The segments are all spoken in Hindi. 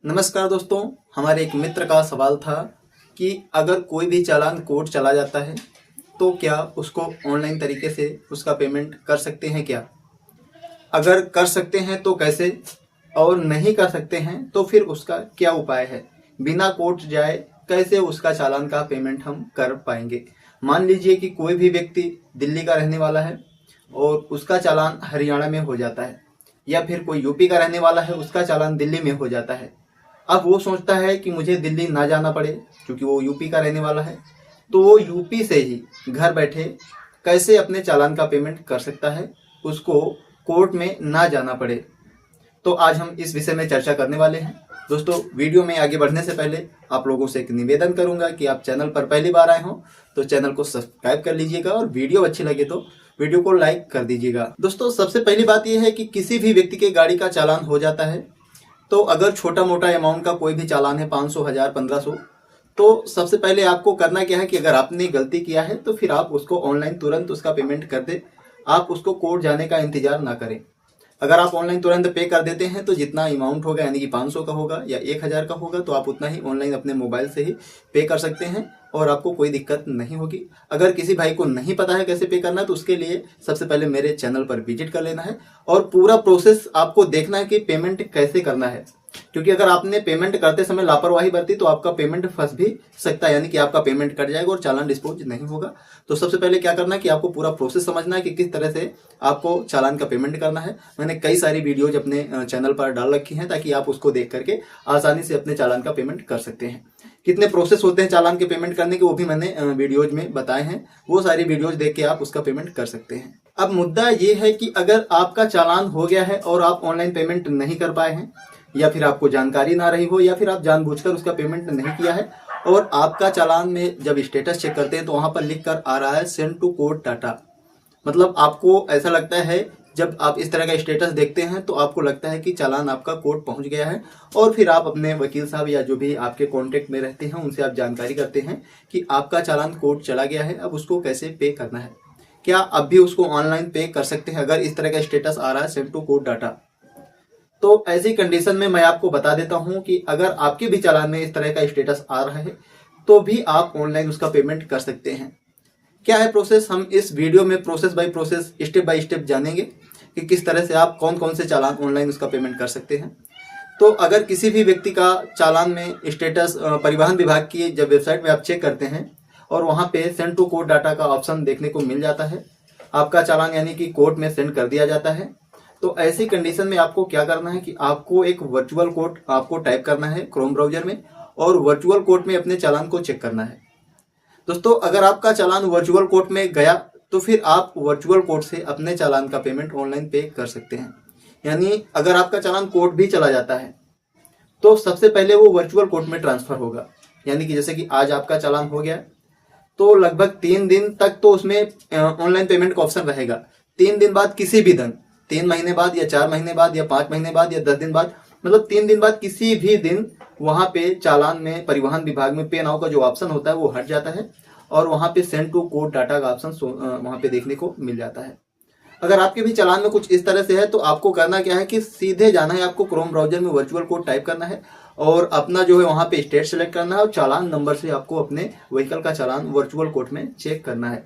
नमस्कार दोस्तों। हमारे एक मित्र का सवाल था कि अगर कोई भी चालान कोर्ट चला जाता है तो क्या उसको ऑनलाइन तरीके से उसका पेमेंट कर सकते हैं क्या? अगर कर सकते हैं तो कैसे, और नहीं कर सकते हैं तो फिर उसका क्या उपाय है? बिना कोर्ट जाए कैसे उसका चालान का पेमेंट हम कर पाएंगे? मान लीजिए कि कोई भी व्यक्ति दिल्ली का रहने वाला है और उसका चालान हरियाणा में हो जाता है, या फिर कोई यूपी का रहने वाला है, उसका चालान दिल्ली में हो जाता है। अब वो सोचता है कि मुझे दिल्ली ना जाना पड़े क्योंकि वो यूपी का रहने वाला है, तो वो यूपी से ही घर बैठे कैसे अपने चालान का पेमेंट कर सकता है, उसको कोर्ट में ना जाना पड़े। तो आज हम इस विषय में चर्चा करने वाले हैं। दोस्तों, वीडियो में आगे बढ़ने से पहले आप लोगों से एक निवेदन करूंगा कि आप चैनल पर पहली बार आए हो तो चैनल को सब्सक्राइब कर लीजिएगा और वीडियो अच्छी लगे तो वीडियो को लाइक कर दीजिएगा। दोस्तों, सबसे पहली बात यह है कि किसी भी व्यक्ति के गाड़ी का चालान हो जाता है, तो अगर छोटा मोटा अमाउंट का कोई भी चालान है, 500, 1000, 1500, तो सबसे पहले आपको करना क्या है कि अगर आपने गलती किया है तो फिर आप उसको ऑनलाइन तुरंत उसका पेमेंट कर दे। आप उसको कोर्ट जाने का इंतजार ना करें। अगर आप ऑनलाइन तुरंत पे कर देते हैं तो जितना अमाउंट होगा, यानी कि 500 का होगा या 1000 का होगा, तो आप उतना ही ऑनलाइन अपने मोबाइल से ही पे कर सकते हैं और आपको कोई दिक्कत नहीं होगी। अगर किसी भाई को नहीं पता है कैसे पे करना है तो उसके लिए सबसे पहले मेरे चैनल पर विजिट कर लेना है और पूरा प्रोसेस आपको देखना है कि पेमेंट कैसे करना है। क्योंकि अगर आपने पेमेंट करते समय लापरवाही बरती तो आपका पेमेंट फंस भी सकता है, यानी कि आपका पेमेंट कट जाएगा और चालान डिस्पोज नहीं होगा। तो सबसे पहले क्या करना है कि आपको पूरा प्रोसेस समझना है कि किस तरह से आपको चालान का पेमेंट करना है। मैंने कई सारी वीडियोज अपने चैनल पर डाल रखी हैं ताकि आप उसको देख करके आसानी से अपने चालान का पेमेंट कर सकते हैं। कितने प्रोसेस होते हैं चालान के पेमेंट करने के, वो भी मैंने वीडियोज में बताए हैं। वो सारी वीडियोज देख के आप उसका पेमेंट कर सकते हैं। अब मुद्दा ये है कि अगर आपका चालान हो गया है और आप ऑनलाइन पेमेंट नहीं कर पाए हैं, या फिर आपको जानकारी ना रही हो, या फिर आप जानबूझकर उसका पेमेंट नहीं किया है और आपका चालान में जब स्टेटस चेक करते हैं तो वहां पर लिख कर आ रहा है सेंड टू कोर्ट डाटा। मतलब आपको ऐसा लगता है, जब आप इस तरह का स्टेटस देखते हैं तो आपको लगता है कि चालान आपका कोर्ट पहुंच गया है, और फिर आप अपने वकील साहब या जो भी आपके कांटेक्ट में रहते हैं उनसे आप जानकारी करते हैं कि आपका चालान कोर्ट चला गया है, अब उसको कैसे पे करना है। क्या अब भी उसको ऑनलाइन पे कर सकते हैं अगर इस तरह का स्टेटस आ रहा है सेंड टू कोर्ट डाटा? तो ऐसी कंडीशन में मैं आपको बता देता हूं कि अगर आपके भी चालान में इस तरह का स्टेटस आ रहा है तो भी आप ऑनलाइन उसका पेमेंट कर सकते हैं। क्या है प्रोसेस, हम इस वीडियो में process by process, step by step जानेंगे कि किस तरह से आप कौन कौन से चालान ऑनलाइन उसका पेमेंट कर सकते हैं। तो अगर किसी भी व्यक्ति का चालान में स्टेटस परिवहन विभाग की जब वेबसाइट में आप चेक करते हैं और वहां पे सेंड टू कोर्ट डाटा का ऑप्शन देखने को मिल जाता है, आपका चालान यानी कि कोर्ट में सेंड कर दिया जाता है, तो ऐसी कंडीशन में आपको क्या करना है कि आपको एक वर्चुअल कोर्ट आपको टाइप करना है क्रोम ब्राउजर में और वर्चुअल कोर्ट में अपने चालान को चेक करना है। दोस्तों, अगर आपका चालान वर्चुअल कोर्ट में गया तो फिर आप वर्चुअल कोर्ट से अपने चालान का पेमेंट ऑनलाइन पे कर सकते हैं। यानी अगर आपका चालान कोर्ट भी चला जाता है तो सबसे पहले वो वर्चुअल कोर्ट में ट्रांसफर होगा। यानी कि जैसे कि आज आपका चालान हो गया तो लगभग 3 दिन तक तो उसमें ऑनलाइन पेमेंट का ऑप्शन रहेगा। 3 दिन बाद किसी भी दिन, 3 महीने बाद या 4 महीने बाद या 5 महीने बाद या 10 दिन बाद, मतलब 3 दिन बाद किसी भी दिन वहां पे चालान में परिवहन विभाग में पे नाउ का जो ऑप्शन होता है वो हट जाता है और वहां पे सेंड टू कोर्ट डाटा का ऑप्शन वहां पे देखने को मिल जाता है। अगर आपके भी चालान में कुछ इस तरह से है तो आपको करना क्या है कि सीधे जाना है, आपको क्रोम ब्राउजर में वर्चुअल कोड टाइप करना है और अपना जो है वहां पे स्टेट सेलेक्ट करना है और चालान नंबर से आपको अपने व्हीकल का चालान वर्चुअल कोर्ट में चेक करना है।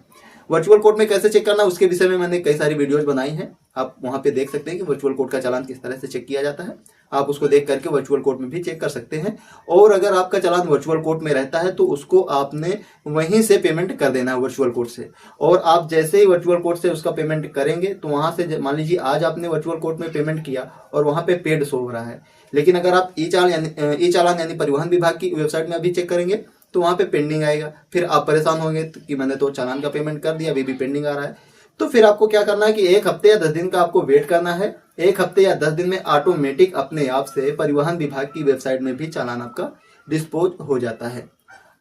वर्चुअल कोर्ट में कैसे चेक करना है उसके विषय में मैंने कई सारी वीडियोज बनाई हैं, आप वहां पे देख सकते हैं कि वर्चुअल कोर्ट का चालान किस तरह से चेक किया जाता है। आप उसको देख करके वर्चुअल कोर्ट में भी चेक कर सकते हैं। और अगर आपका चालान वर्चुअल कोर्ट में रहता है तो उसको आपने वहीं से पेमेंट कर देना है वर्चुअल कोर्ट से। और आप जैसे ही वर्चुअल कोर्ट से उसका पेमेंट करेंगे तो वहां से मान लीजिए आज आपने वर्चुअल कोर्ट में पेमेंट किया और वहां पे पेड शो हो रहा है, लेकिन अगर आप ई चालान यानी परिवहन विभाग की वेबसाइट में अभी चेक करेंगे तो वहां पे पेंडिंग आएगा। फिर आप परेशान होंगे कि मैंने तो चालान का पेमेंट कर दिया, अभी भी पेंडिंग आ रहा है। तो फिर आपको क्या करना है कि 1 हफ्ते या 10 दिन का आपको वेट करना है। 1 हफ्ते या 10 दिन में ऑटोमेटिक अपने आप से परिवहन विभाग की वेबसाइट में भी चालान आपका डिस्पोज हो जाता है।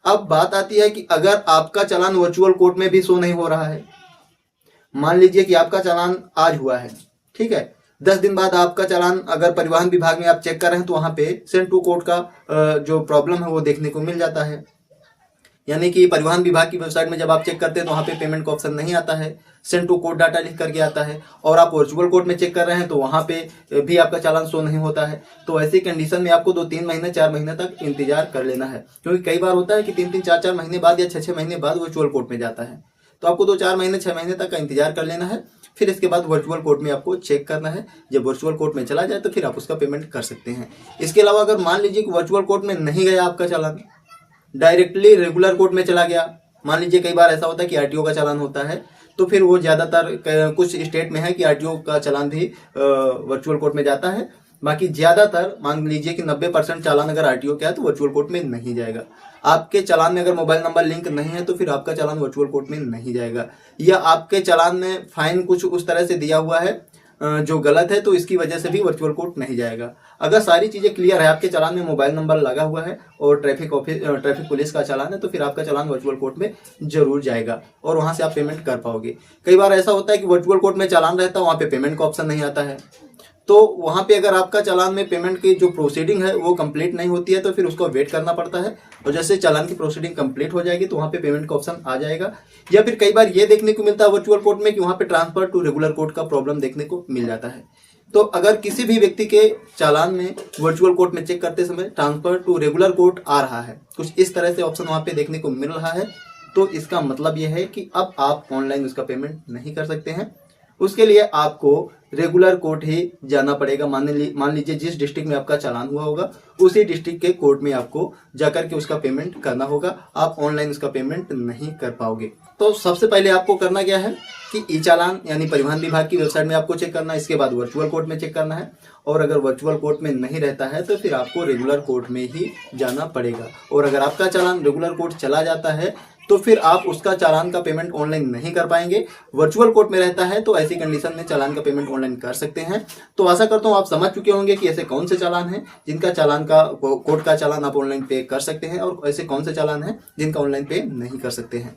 अब बात आती है कि अगर आपका चालान वर्चुअल कोर्ट में भी शो नहीं हो रहा है, मान लीजिए कि आपका चालान आज हुआ है, ठीक है, 10 दिन बाद आपका चालान अगर परिवहन विभाग में आप चेक कर रहे हैं तो वहां पे सेंड टू कोर्ट का जो प्रॉब्लम है वो देखने को मिल जाता है। यानी कि परिवहन विभाग की वेबसाइट में जब आप चेक करते हैं तो वहाँ पे पेमेंट का ऑप्शन नहीं आता है, सेंड टू कोड डाटा लिख करके आता है। और आप वर्चुअल कोर्ट में चेक कर रहे हैं तो वहाँ पे भी आपका चालान शो नहीं होता है। तो ऐसी कंडीशन में आपको 2-3 महीने 4 महीने तक इंतजार कर लेना है, क्योंकि कई बार होता है कि 3-3 4-4 महीने बाद या 6-6 महीने बाद वर्चुअल कोर्ट में जाता है। तो आपको 2-4 महीने 6 महीने तक का इंतजार कर लेना है। फिर इसके बाद वर्चुअल कोर्ट में आपको चेक करना है। जब वर्चुअल कोर्ट में चला जाए तो फिर आप उसका पेमेंट कर सकते हैं। इसके अलावा अगर मान लीजिए कि वर्चुअल कोर्ट में नहीं गया आपका चालान, डायरेक्टली रेगुलर कोर्ट में चला गया, मान लीजिए कई बार ऐसा होता है कि आरटीओ का चालान होता है, तो फिर वो ज़्यादातर कुछ स्टेट में है कि आरटीओ का चालान भी वर्चुअल कोर्ट में जाता है। बाकी ज़्यादातर मान लीजिए कि 90% चालान अगर आरटीओ का है तो वर्चुअल कोर्ट में नहीं जाएगा। आपके चालान में अगर मोबाइल नंबर लिंक नहीं है तो फिर आपका चालान वर्चुअल कोर्ट में नहीं जाएगा, या आपके चालान में फाइन कुछ उस तरह से दिया हुआ है जो गलत है, तो इसकी वजह से भी वर्चुअल कोर्ट नहीं जाएगा। अगर सारी चीज़ें क्लियर है, आपके चालान में मोबाइल नंबर लगा हुआ है और ट्रैफिक पुलिस का चालान है, तो फिर आपका चालान वर्चुअल कोर्ट में जरूर जाएगा और वहां से आप पेमेंट कर पाओगे। कई बार ऐसा होता है कि वर्चुअल कोर्ट में चालान रहता है, वहां पे पेमेंट का ऑप्शन नहीं आता है, तो वहां पे अगर आपका चालान में पेमेंट की जो प्रोसीडिंग है वो कंप्लीट नहीं होती है तो फिर उसको वेट करना पड़ता है। और जैसे चालान की प्रोसीडिंग कंप्लीट हो जाएगी तो वहां पे पेमेंट का ऑप्शन आ जाएगा। या फिर कई बार ये देखने को मिलता है वर्चुअल कोर्ट में कि वहां पे ट्रांसफर टू रेगुलर कोर्ट का प्रॉब्लम देखने को मिल जाता है। तो अगर किसी भी व्यक्ति के चालान में वर्चुअल कोर्ट में चेक करते समय ट्रांसफर टू रेगुलर कोर्ट आ रहा है, कुछ इस तरह से ऑप्शन वहां पे देखने को मिल रहा है, तो इसका मतलब यह है कि अब आप ऑनलाइन उसका पेमेंट नहीं कर सकते हैं। उसके लिए आपको रेगुलर कोर्ट ही जाना पड़ेगा। मान लीजिए जिस डिस्ट्रिक्ट में आपका चालान हुआ होगा उसी डिस्ट्रिक्ट के कोर्ट में आपको जाकर के उसका पेमेंट करना होगा। आप ऑनलाइन उसका पेमेंट नहीं कर पाओगे। तो सबसे पहले आपको करना क्या है कि ई चालान यानी परिवहन विभाग की वेबसाइट में आपको चेक करना है। इसके बाद वर्चुअल कोर्ट में चेक करना है, और अगर वर्चुअल कोर्ट में नहीं रहता है तो फिर आपको रेगुलर कोर्ट में ही जाना पड़ेगा। और अगर आपका चालान रेगुलर कोर्ट चला जाता है तो फिर आप उसका चालान का पेमेंट ऑनलाइन नहीं कर पाएंगे। वर्चुअल कोर्ट में रहता है तो ऐसी कंडीशन में चालान का पेमेंट ऑनलाइन कर सकते हैं। तो आशा करता हूं आप समझ चुके होंगे कि ऐसे कौन से चालान हैं जिनका चालान का कोर्ट का चालान आप ऑनलाइन पे कर सकते हैं, और ऐसे कौन से चालान हैं जिनका ऑनलाइन पे नहीं कर सकते हैं।